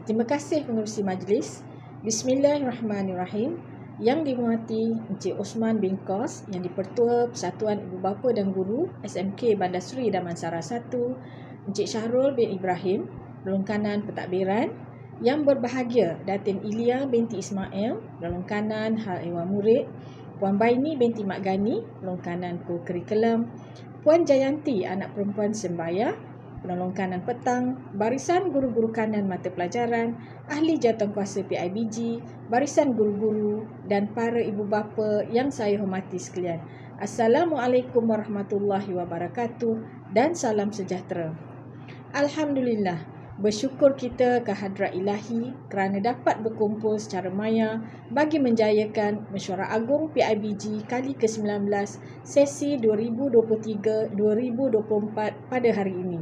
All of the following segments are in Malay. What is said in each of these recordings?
Terima kasih pengerusi majlis. Bismillahirrahmanirrahim. Yang dihormati Encik Osman bin Kos, yang di-Pertua Persatuan Ibu Bapa dan Guru SMK Bandar Seri Damansara 1, Encik Syahrul bin Ibrahim, Perlengkanan Pentadbiran, yang berbahagia Datin Ilya binti Ismail, Perlengkanan Hal Ehwal Murid, Puan Baini binti Mak Gani, Perlengkanan Kurikulum, Puan Jayanti anak perempuan Sembaya, Penolongkanan Petang, Barisan Guru-Guru Kanan Mata Pelajaran, Ahli Jawatankuasa PIBG, Barisan Guru-Guru dan para ibu bapa yang saya hormati sekalian. Assalamualaikum warahmatullahi wabarakatuh dan salam sejahtera. Alhamdulillah, bersyukur kita ke hadrat ilahi kerana dapat berkumpul secara maya bagi menjayakan Mesyuarat Agung PIBG kali ke-19 sesi 2023-2024 pada hari ini.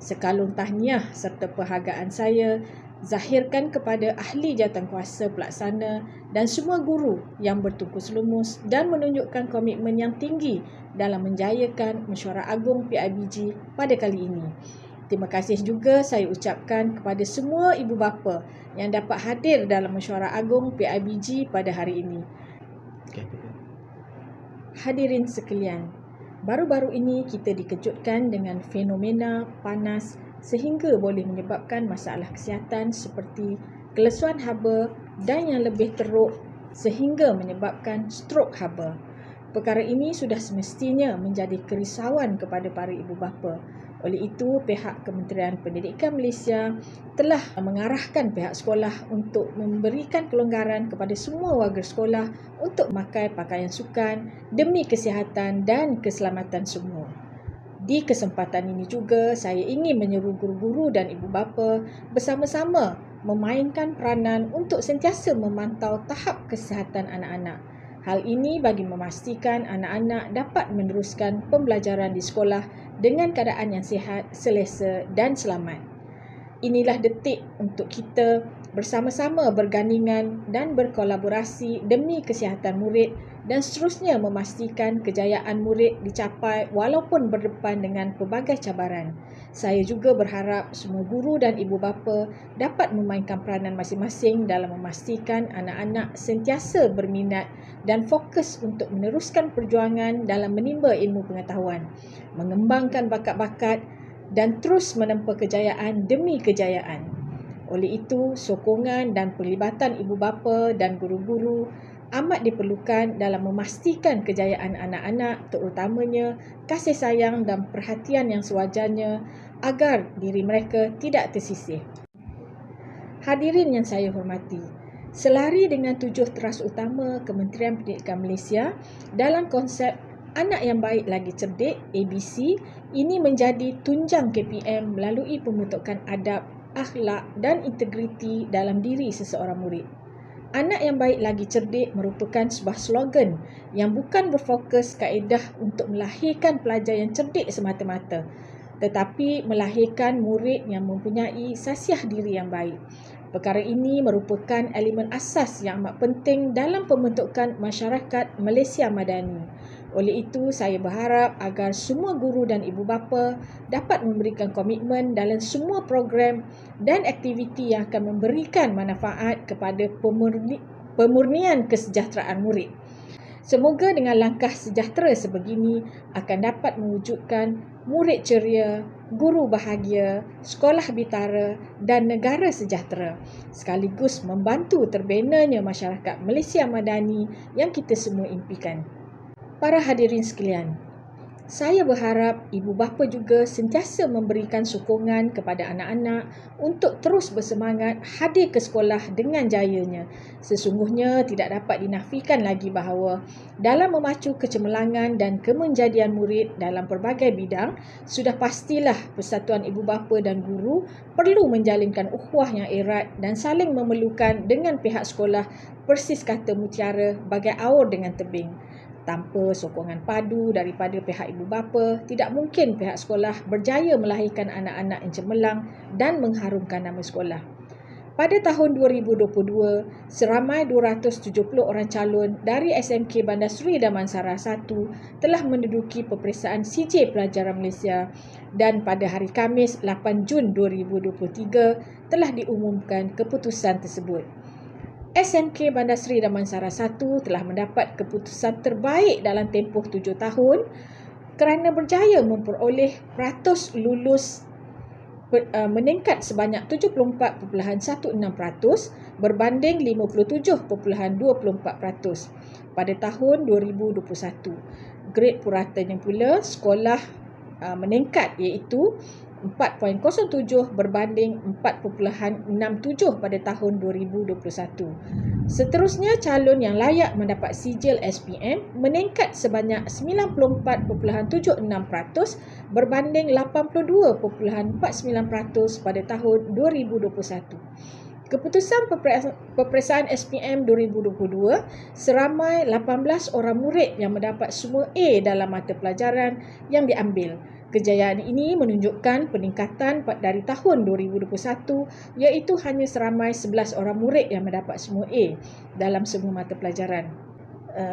Sekalung tahniah serta perhargaan saya zahirkan kepada ahli jawatankuasa pelaksana dan semua guru yang bertungkus lumus dan menunjukkan komitmen yang tinggi dalam menjayakan Mesyuarat Agung PIBG pada kali ini. Terima kasih juga saya ucapkan kepada semua ibu bapa yang dapat hadir dalam Mesyuarat Agung PIBG pada hari ini. Hadirin sekalian, baru-baru ini kita dikejutkan dengan fenomena panas sehingga boleh menyebabkan masalah kesihatan seperti kelesuan haba dan yang lebih teruk sehingga menyebabkan strok haba. Perkara ini sudah semestinya menjadi kerisauan kepada para ibu bapa. Oleh itu, pihak Kementerian Pendidikan Malaysia telah mengarahkan pihak sekolah untuk memberikan kelonggaran kepada semua warga sekolah untuk memakai pakaian sukan demi kesihatan dan keselamatan semua. Di kesempatan ini juga, saya ingin menyeru guru-guru dan ibu bapa bersama-sama memainkan peranan untuk sentiasa memantau tahap kesihatan anak-anak. Hal ini bagi memastikan anak-anak dapat meneruskan pembelajaran di sekolah dengan keadaan yang sihat, selesa dan selamat. Inilah detik untuk kita bersama-sama bergandingan dan berkolaborasi demi kesihatan murid dan seterusnya memastikan kejayaan murid dicapai walaupun berdepan dengan pelbagai cabaran. Saya juga berharap semua guru dan ibu bapa dapat memainkan peranan masing-masing dalam memastikan anak-anak sentiasa berminat dan fokus untuk meneruskan perjuangan dalam menimba ilmu pengetahuan, mengembangkan bakat-bakat dan terus menempa kejayaan demi kejayaan. Oleh itu, sokongan dan pelibatan ibu bapa dan guru-guru amat diperlukan dalam memastikan kejayaan anak-anak, terutamanya kasih sayang dan perhatian yang sewajarnya agar diri mereka tidak tersisih. Hadirin yang saya hormati, selari dengan tujuh teras utama Kementerian Pendidikan Malaysia dalam konsep Anak yang Baik Lagi Cerdik ABC, ini menjadi tunjang KPM melalui pembentukan adab, akhlak dan integriti dalam diri seseorang murid. Anak yang baik lagi cerdik merupakan sebuah slogan yang bukan berfokus kaedah untuk melahirkan pelajar yang cerdik semata-mata, tetapi melahirkan murid yang mempunyai sasiah diri yang baik. Perkara ini merupakan elemen asas yang amat penting dalam pembentukan masyarakat Malaysia Madani. Oleh itu, saya berharap agar semua guru dan ibu bapa dapat memberikan komitmen dalam semua program dan aktiviti yang akan memberikan manfaat kepada pemurnian kesejahteraan murid. Semoga dengan langkah sejahtera sebegini akan dapat mewujudkan murid ceria, guru bahagia, sekolah bitara dan negara sejahtera, sekaligus membantu terbinanya masyarakat Malaysia Madani yang kita semua impikan. Para hadirin sekalian, saya berharap ibu bapa juga sentiasa memberikan sokongan kepada anak-anak untuk terus bersemangat hadir ke sekolah dengan jayanya. Sesungguhnya tidak dapat dinafikan lagi bahawa dalam memacu kecemerlangan dan kemenjadian murid dalam pelbagai bidang, sudah pastilah persatuan ibu bapa dan guru perlu menjalinkan ukhuwah yang erat dan saling memerlukan dengan pihak sekolah, persis kata mutiara bagai aur dengan tebing. Tanpa sokongan padu daripada pihak ibu bapa, tidak mungkin pihak sekolah berjaya melahirkan anak-anak yang cemerlang dan mengharumkan nama sekolah. Pada tahun 2022, seramai 270 orang calon dari SMK Bandar Seri Damansara 1 telah menduduki peperiksaan CJ Pelajaran Malaysia dan pada hari Khamis 8 Jun 2023 telah diumumkan keputusan tersebut. SMK Bandar Seri Damansara 1 telah mendapat keputusan terbaik dalam tempoh 7 tahun kerana berjaya memperoleh peratus lulus meningkat sebanyak 74.16% berbanding 57.24% pada tahun 2021. Grade puratanya pula sekolah meningkat iaitu 4.07 berbanding 4.67 pada tahun 2021. Seterusnya, calon yang layak mendapat sijil SPM meningkat sebanyak 94.76% berbanding 82.49% pada tahun 2021. Keputusan peperiksaan SPM 2022, seramai 18 orang murid yang mendapat semua A dalam mata pelajaran yang diambil. Kejayaan ini menunjukkan peningkatan dari tahun 2021 iaitu hanya seramai 11 orang murid yang mendapat semua A dalam semua mata pelajaran.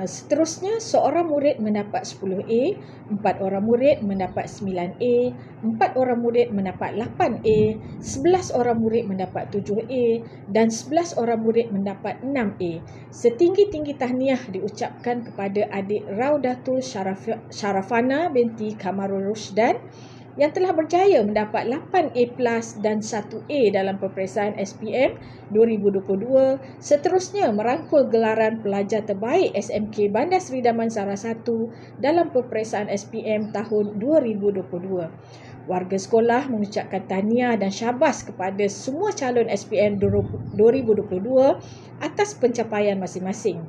Seterusnya, seorang murid mendapat 10A, 4 orang murid mendapat 9A, 4 orang murid mendapat 8A, 11 orang murid mendapat 7A dan 11 orang murid mendapat 6A. Setinggi-tinggi tahniah diucapkan kepada adik Raudatul Sharafana binti Kamarul Rushdan yang telah berjaya mendapat 8A+ dan 1A dalam peperiksaan SPM 2022, seterusnya merangkul gelaran pelajar terbaik SMK Bandar Seri Damansara 1 dalam peperiksaan SPM tahun 2022. Warga sekolah mengucapkan tahniah dan syabas kepada semua calon SPM 2022 atas pencapaian masing-masing.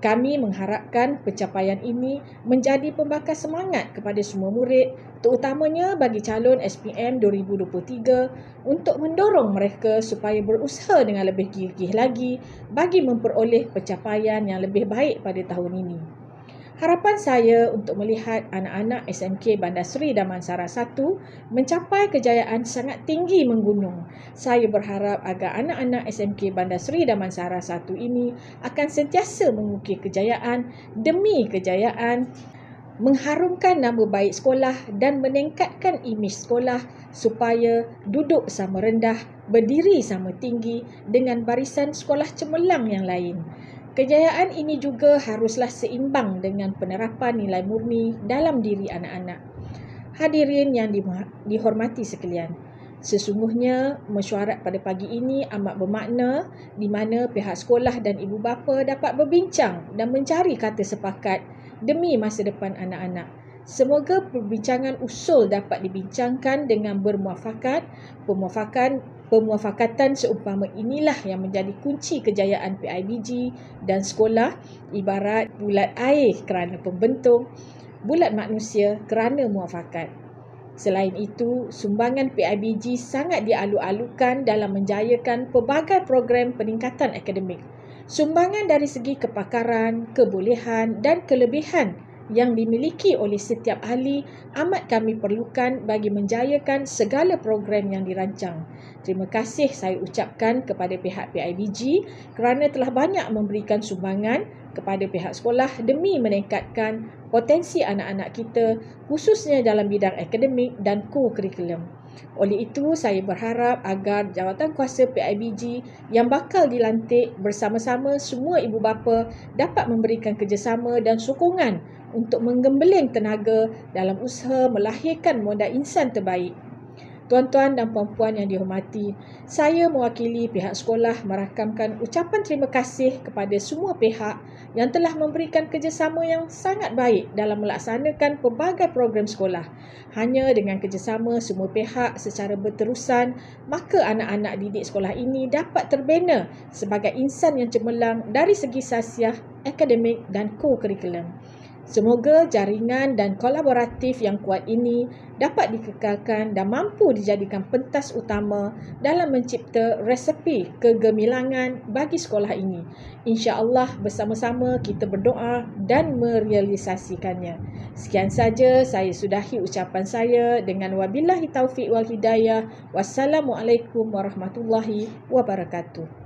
Kami mengharapkan pencapaian ini menjadi pembakar semangat kepada semua murid, terutamanya bagi calon SPM 2023 untuk mendorong mereka supaya berusaha dengan lebih gigih lagi bagi memperoleh pencapaian yang lebih baik pada tahun ini. Harapan saya untuk melihat anak-anak SMK Bandar Seri Damansara 1 mencapai kejayaan sangat tinggi menggunung. Saya berharap agar anak-anak SMK Bandar Seri Damansara 1 ini akan sentiasa mengukir kejayaan demi kejayaan, mengharumkan nama baik sekolah dan meningkatkan imej sekolah supaya duduk sama rendah, berdiri sama tinggi dengan barisan sekolah cemerlang yang lain. Kejayaan ini juga haruslah seimbang dengan penerapan nilai murni dalam diri anak-anak. Hadirin yang dihormati sekalian, sesungguhnya mesyuarat pada pagi ini amat bermakna di mana pihak sekolah dan ibu bapa dapat berbincang dan mencari kata sepakat demi masa depan anak-anak. Semoga perbincangan usul dapat dibincangkan dengan bermuafakat. Pemuafakatan seumpama inilah yang menjadi kunci kejayaan PIBG dan sekolah, ibarat bulat air kerana pembentuk, bulat manusia kerana muafakat. Selain itu, sumbangan PIBG sangat dialu-alukan dalam menjayakan pelbagai program peningkatan akademik. Sumbangan dari segi kepakaran, kebolehan dan kelebihan yang dimiliki oleh setiap ahli amat kami perlukan bagi menjayakan segala program yang dirancang. Terima kasih saya ucapkan kepada pihak PIBG kerana telah banyak memberikan sumbangan kepada pihak sekolah demi meningkatkan potensi anak-anak kita khususnya dalam bidang akademik dan co-curriculum. Oleh itu, saya berharap agar jawatankuasa PIBG yang bakal dilantik bersama-sama semua ibu bapa dapat memberikan kerjasama dan sokongan untuk menggembeling tenaga dalam usaha melahirkan modal insan terbaik. Tuan-tuan dan puan-puan yang dihormati, saya mewakili pihak sekolah merakamkan ucapan terima kasih kepada semua pihak yang telah memberikan kerjasama yang sangat baik dalam melaksanakan pelbagai program sekolah. Hanya dengan kerjasama semua pihak secara berterusan, maka anak-anak didik sekolah ini dapat terbina sebagai insan yang cemerlang dari segi sasiah, akademik dan co-curriculum. Semoga jaringan dan kolaboratif yang kuat ini dapat dikekalkan dan mampu dijadikan pentas utama dalam mencipta resepi kegemilangan bagi sekolah ini. InsyaAllah bersama-sama kita berdoa dan merealisasikannya. Sekian saja saya sudahi ucapan saya dengan wabillahi taufiq wal hidayah. Wassalamualaikum warahmatullahi wabarakatuh.